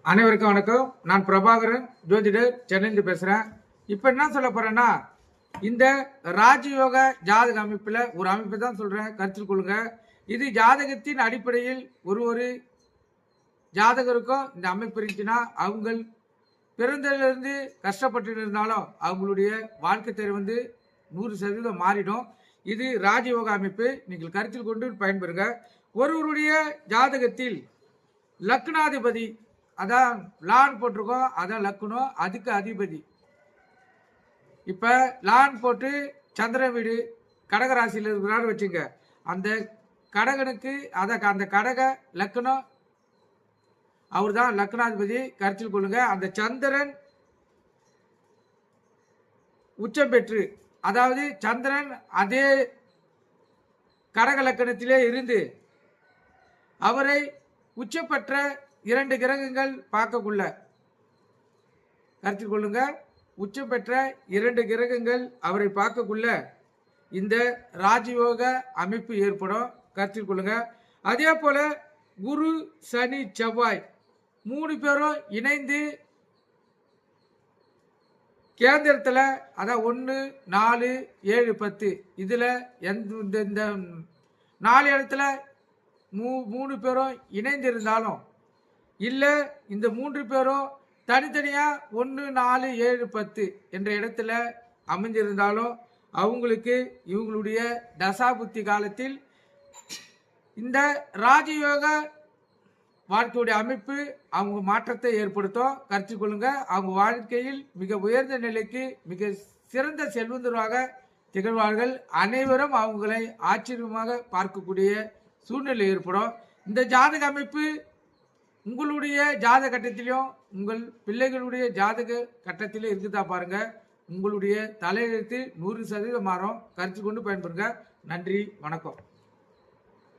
அனைவருக்கும் வணக்கம். நான் பிரபாகரன், ஜோதிடர், சென்னையிலிருந்து பேசுறேன். இப்ப என்ன சொல்ல போறேன்னா, இந்த ராஜயோக ஜாதக அமைப்புல ஒரு அமைப்பு தான் சொல்றேன், கருத்தில் கொள்ளுங்க. இது ஜாதகத்தின் அடிப்படையில் ஒரு ஜாதகருக்கும் இந்த அமைப்பு இருந்துச்சுன்னா அவங்க பிறந்ததிலிருந்து கஷ்டப்பட்டு இருந்தாலும் அவங்களுடைய வாழ்க்கை தேர்வு 100% மாறிடும். இது ராஜயோக அமைப்பு. நீங்கள் கருத்தில் கொண்டு பயன்பெறுங்க. ஒருவருடைய ஜாதகத்தில் லக்னாதிபதி, அதான் லான் போட்டிருக்கோம், அதான் லக்னம், அதுக்கு அதிபதி. இப்ப லான் போட்டு சந்திர வீடு கடகராசியில் இருக்கிறாரு வச்சுங்க. அந்த கடகனுக்கு அந்த கடக லக்னம் அவர் தான் லக்னாதிபதி. கருத்தில் கொள்ளுங்க. அந்த சந்திரன் உச்சம் பெற்று, அதாவது சந்திரன் அதே கடக லக்கணத்திலே இருந்து அவரை உச்சம் பெற்ற 2 கிரகங்கள் பார்க்கக்குள்ள, கருத்தில் கொள்ளுங்க, உச்சம் பெற்ற 2 கிரகங்கள் அவரை பார்க்கக்குள்ள இந்த ராஜயோக அமைப்பு ஏற்படும். கருத்தில் கொள்ளுங்க. அதே போல குரு, சனி, செவ்வாய் 3 பேரும் இணைந்து கேந்திரத்துல, அதான் 1, 4, 7, 10 இதுல இந்த 4 இடத்துல 3 பேரும் இணைந்து இருந்தாலும், இல்ல இந்த 3 பேரும் தனித்தனியா 1, 4, 7, 10 என்ற இடத்துல அமைஞ்சிருந்தாலும் அவங்களுக்கு இவங்களுடைய தசாபுத்தி காலத்தில் இந்த ராஜயோக வாழ்க்கையுடைய அமைப்பு அவங்க மாற்றத்தை ஏற்படுத்தும். கருத்தில் கொள்ளுங்க. அவங்க வாழ்க்கையில் மிக உயர்ந்த நிலைக்கு மிக சிறந்த செல்வந்தராக திகழ்வார்கள். அனைவரும் அவங்களை ஆச்சரியமாக பார்க்கக்கூடிய சூழ்நிலை ஏற்படும். இந்த ஜாதக அமைப்பு உங்களுடைய ஜாதக கட்டத்திலையும் உங்கள் பிள்ளைகளுடைய ஜாதக கட்டத்திலும் இருக்குதா பாருங்க. உங்களுடைய தலையெழுத்து 100% மாறும். கருத்து கொண்டு பயன்பெறுங்க. நன்றி, வணக்கம்.